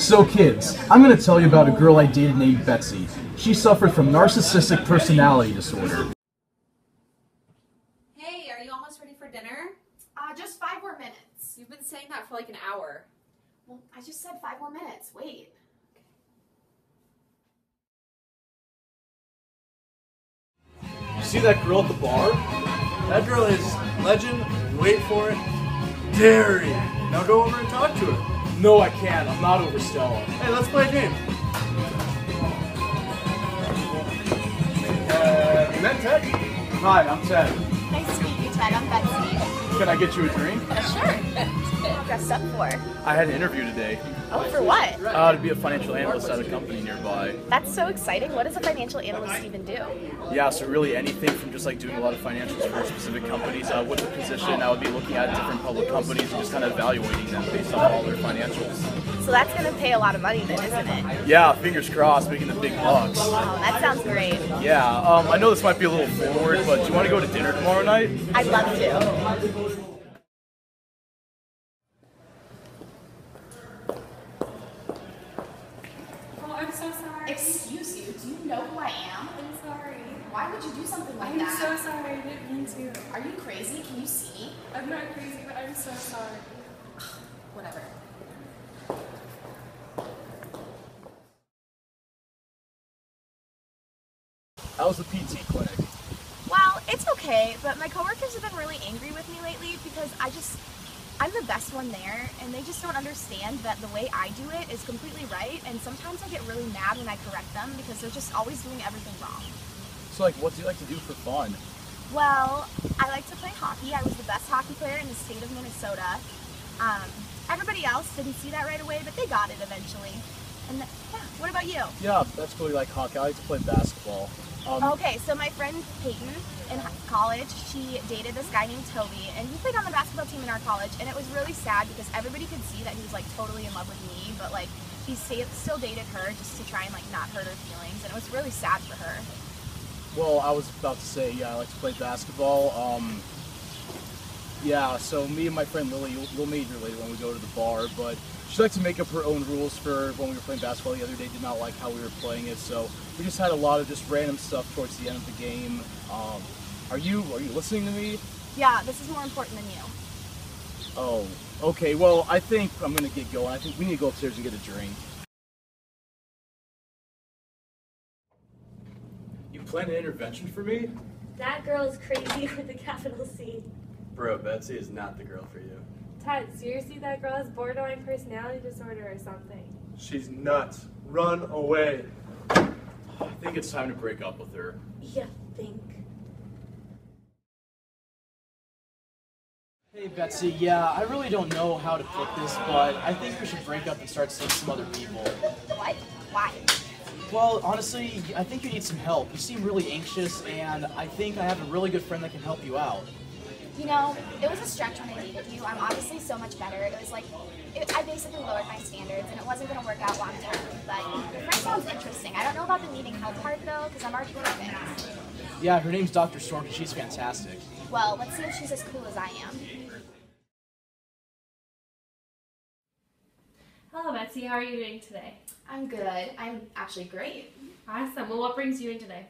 So kids, I'm going to tell you about a girl I dated named Betsy. She suffered from Narcissistic Personality Disorder. Hey, are you almost ready for dinner? Just 5 more minutes. You've been saying that for like an hour. Well, I just said 5 more minutes. Wait. You see that girl at the bar? That girl is legend, wait for it, Dairy. Now go over and talk to her. No, I can't. I'm not over Stella. Hey, let's play a game. You met Ted? Hi, I'm Ted. Nice to meet you, Ted. I'm Betsy. Can I get you a drink? Sure. What are you dressed up for? I had an interview today. Oh, for what? To be a financial analyst at a company nearby. That's so exciting. What does a financial analyst even do? Yeah, so really anything from just like doing a lot of financials for specific companies. With the position, I would be looking at different public companies and just kind of evaluating them based on all their financials. So that's going to pay a lot of money then, isn't it? Yeah, fingers crossed, making the big bucks. Oh, that sounds great. Yeah, I know this might be a little forward, but do you want to go to dinner tomorrow night? I'd love to. Oh, I'm so sorry. Excuse you, do you know who I am? I'm sorry. Why would you do something like I'm that? so sorry. I didn't mean to. Are you crazy? Can you see me? I'm not crazy, but I'm so sorry. Whatever. How's the PT clinic? Well, it's okay, but my coworkers have been really angry with me lately because I'm the best one there, and they just don't understand that the way I do it is completely right, and sometimes I get really mad when I correct them because they're just always doing everything wrong. So like, what do you like to do for fun? Well, I like to play hockey. I was the best hockey player in the state of Minnesota. Everybody else didn't see that right away, but they got it eventually. And yeah, what about you? Yeah, that's really like hockey. I like to play basketball. Okay, so my friend Peyton in college, she dated this guy named Toby, and he played on the basketball team in our college, and it was really sad because everybody could see that he was like totally in love with me, but like he still dated her just to try and like not hurt her feelings, and it was really sad for her. Well, I was about to say, yeah, I like to play basketball. Yeah, so me and my friend Lily, we'll meet her later when we go to the bar, but she liked to make up her own rules for when we were playing basketball the other day. Did not like how we were playing it, so we just had a lot of just random stuff towards the end of the game. Are you listening to me? Yeah, this is more important than you. Oh, okay. Well, I think I'm gonna get going. I think we need to go upstairs and get a drink. You plan an intervention for me? That girl is crazy with a capital C. Bro, Betsy is not the girl for you. Ted, seriously, that girl has borderline personality disorder or something. She's nuts. Run away. I think it's time to break up with her. You think? Hey Betsy, yeah, I really don't know how to put this, but I think we should break up and start seeing some other people. What? Why? Well, honestly, I think you need some help. You seem really anxious, and I think I have a really good friend that can help you out. You know, it was a stretch when I dated you. I'm obviously so much better. It was like, I basically lowered my standards, and it wasn't going to work out long term. But your friend sounds interesting. I don't know about the needing help part, though, because I'm already perfect. Yeah, her name's Dr. Storm, and she's fantastic. Well, let's see if she's as cool as I am. Hello, Betsy. How are you doing today? I'm good. I'm actually great. Awesome. Well, what brings you in today?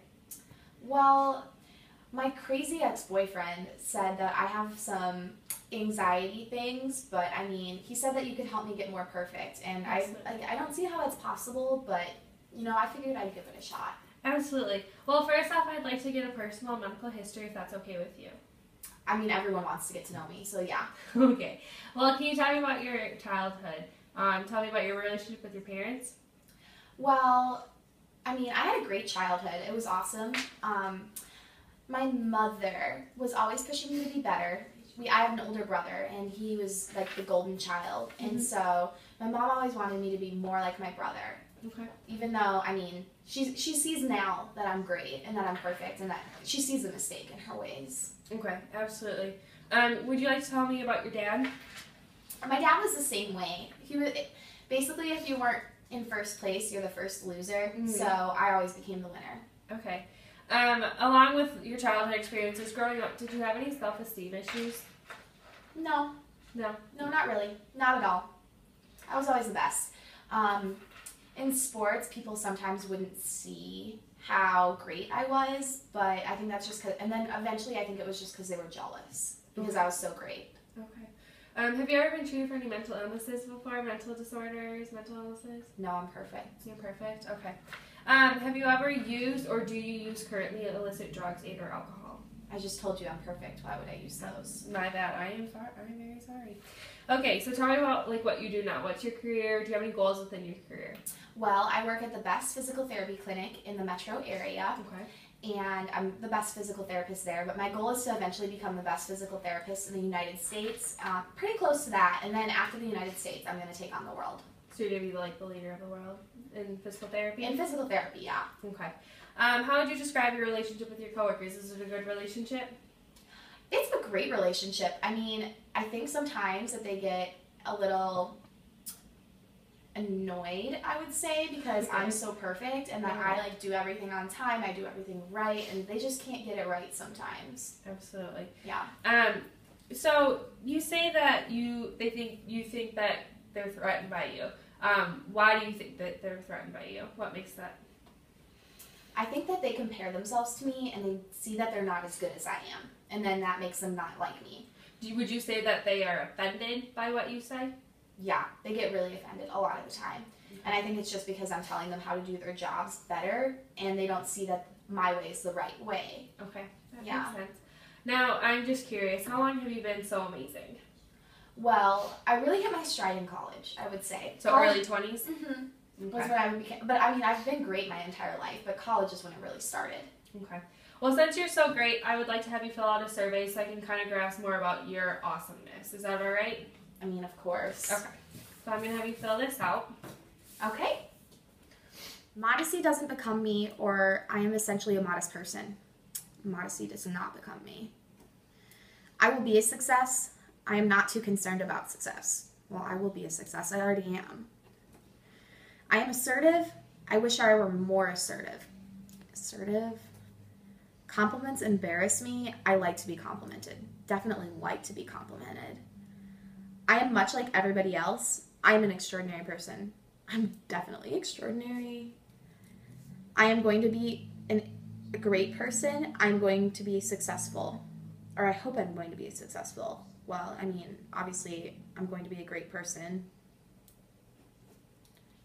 Well, my crazy ex-boyfriend said that I have some anxiety things, but I mean, he said that you could help me get more perfect, and I don't see how that's possible, but you know, I figured I'd give it a shot. Absolutely. Well, first off, I'd like to get a personal medical history if that's okay with you. I mean, everyone wants to get to know me, so yeah. Okay. Well, can you tell me about your childhood? Tell me about your relationship with your parents. Well, I mean, I had a great childhood. It was awesome. My mother was always pushing me to be better. I have an older brother, and he was like the golden child. Mm-hmm. And so my mom always wanted me to be more like my brother. Okay. Even though, I mean, she sees now that I'm great and that I'm perfect and that she sees a mistake in her ways. Okay, absolutely. Would you like to tell me about your dad? My dad was the same way. He was basically, if you weren't in first place, you're the first loser. Mm-hmm. So I always became the winner. Okay. Along with your childhood experiences growing up, did you have any self-esteem issues? No. No? No, not really. Not at all. I was always the best. In sports, people sometimes wouldn't see how great I was, but I think that's just because, and then eventually I think it was just because they were jealous because I was so great. Okay. Have you ever been treated for any mental illnesses before? Mental disorders, mental illnesses? No, I'm perfect. You're perfect? Okay. Have you ever used or do you use currently illicit drugs and/or alcohol? I just told you I'm perfect. Why would I use those? My bad. I am sorry. I'm very sorry. Okay, so tell me about like what you do now. What's your career? Do you have any goals within your career? Well, I work at the best physical therapy clinic in the metro area. Okay. And I'm the best physical therapist there, but my goal is to eventually become the best physical therapist in the United States, pretty close to that, and then after the United States, I'm going to take on the world. So you're going to be like the leader of the world in physical therapy? In physical therapy, yeah. Okay. How would you describe your relationship with your coworkers? Is it a good relationship? It's a great relationship. I mean, I think sometimes that they get a little annoyed, I would say, because I'm so perfect and that I like do everything on time, I do everything right, and they just can't get it right sometimes. Absolutely. Yeah. So you say that you think that they're threatened by you. Why do you think that they're threatened by you? What makes that? I think that they compare themselves to me and they see that they're not as good as I am, and then that makes them not like me. Would you say that they are offended by what you say? Yeah, they get really offended a lot of the time. And I think it's just because I'm telling them how to do their jobs better, and they don't see that my way is the right way. Okay, that makes sense. Now, I'm just curious, how long have you been so amazing? Well, I really hit my stride in college, I would say. So early 20s? Mm-hmm. Okay. Was when I became, but I mean, I've been great my entire life, but college is when it really started. Okay. Well, since you're so great, I would like to have you fill out a survey so I can kind of grasp more about your awesomeness. Is that all right? I mean, of course. Okay. So I'm going to have you fill this out. Okay. Modesty doesn't become me, or I am essentially a modest person. Modesty does not become me. I will be a success. I am not too concerned about success. Well, I will be a success. I already am. I am assertive. I wish I were more assertive. Assertive. Compliments embarrass me. I like to be complimented. Definitely like to be complimented. I am much like everybody else. I am an extraordinary person. I'm definitely extraordinary. I am going to be a great person. I'm going to be successful. Or I hope I'm going to be successful. Well, I mean, obviously, I'm going to be a great person.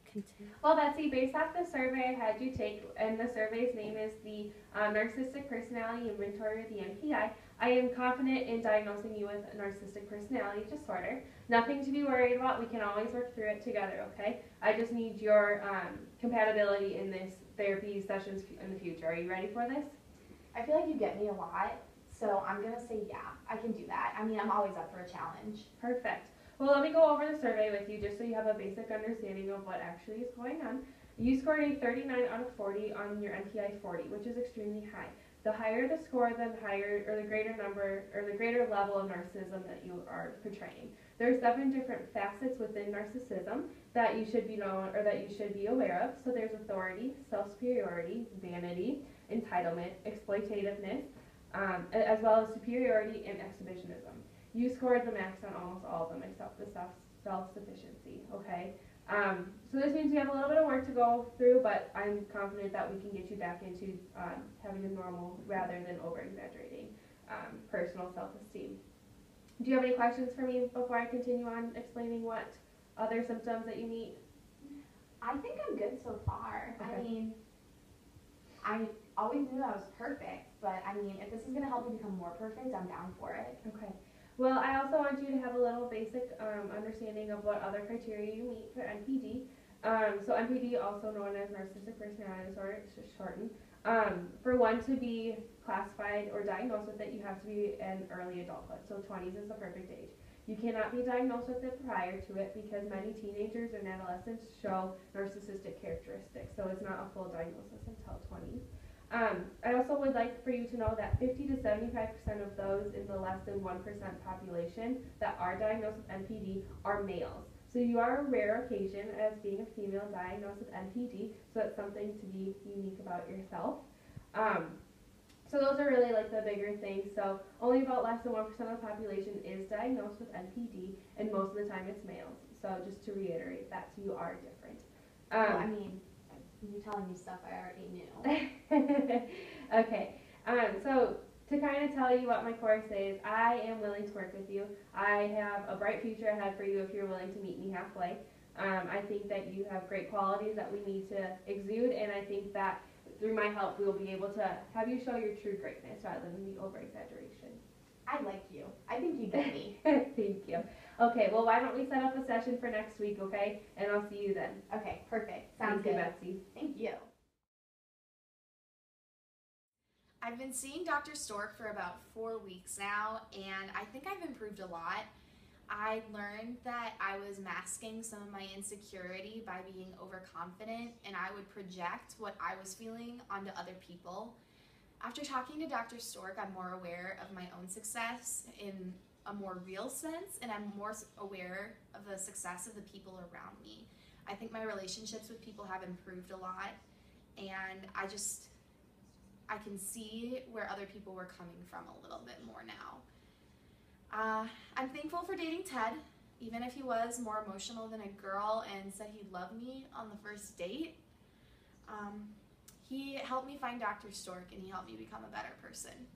Continue. Well, Betsy, based off the survey I had you take, and the survey's name is the Narcissistic Personality Inventory, the NPI, I am confident in diagnosing you with a narcissistic personality disorder. Nothing to be worried about. We can always work through it together, okay? I just need your compatibility in this therapy sessions in the future. Are you ready for this? I feel like you get me a lot, so I'm going to say yeah, I can do that. I mean, I'm always up for a challenge. Perfect. Well, let me go over the survey with you just so you have a basic understanding of what actually is going on. You scored a 39 out of 40 on your NPI 40, which is extremely high. The higher the score, the higher, or the greater number, or the greater level of narcissism that you are portraying. There's 7 different facets within narcissism that you should be known, or that you should be aware of. So there's authority, self-superiority, vanity, entitlement, exploitativeness, as well as superiority and exhibitionism. You scored the max on almost all of them except the self-sufficiency, okay? So this means you have a little bit of work to go through, but I'm confident that we can get you back into having a normal rather than over-exaggerating personal self-esteem. Do you have any questions for me before I continue on explaining what other symptoms that you meet? I think I'm good so far. Okay. I mean, I always knew I was perfect, but I mean, if this is going to help me become more perfect, I'm down for it. Okay. Well, I also want you to have a little basic understanding of what other criteria you meet for NPD. So NPD, also known as Narcissistic Personality Disorder, it's just shortened. For one to be classified or diagnosed with it, you have to be in early adulthood. So 20s is the perfect age. You cannot be diagnosed with it prior to it because many teenagers and adolescents show narcissistic characteristics. So it's not a full diagnosis until 20s. I also would like for you to know that 50 to 75% of those in the less than 1% population that are diagnosed with NPD are males. So you are a rare occasion as being a female diagnosed with NPD, so it's something to be unique about yourself. So those are really like the bigger things. So only about less than 1% of the population is diagnosed with NPD, and most of the time it's males. So just to reiterate that you are different. Well, I mean, you're telling me stuff I already knew. Okay, so to kind of tell you what my course is, I am willing to work with you. I have a bright future ahead for you if you're willing to meet me halfway. I think that you have great qualities that we need to exude, and I think that through my help we will be able to have you show your true greatness rather than the over-exaggeration. I like you. I think you get me. Thank you. Okay, well, why don't we set up a session for next week, okay? And I'll see you then. Okay, perfect. Sounds Thank you, good. Betsy. Thank you. I've been seeing Dr. Stork for about 4 weeks now, and I think I've improved a lot. I learned that I was masking some of my insecurity by being overconfident, and I would project what I was feeling onto other people. After talking to Dr. Stork, I'm more aware of my own success in a more real sense, and I'm more aware of the success of the people around me. I think my relationships with people have improved a lot, and I can see where other people were coming from a little bit more now. I'm thankful for dating Ted, even if he was more emotional than a girl and said he loved me on the first date. He helped me find Dr. Stork, and he helped me become a better person.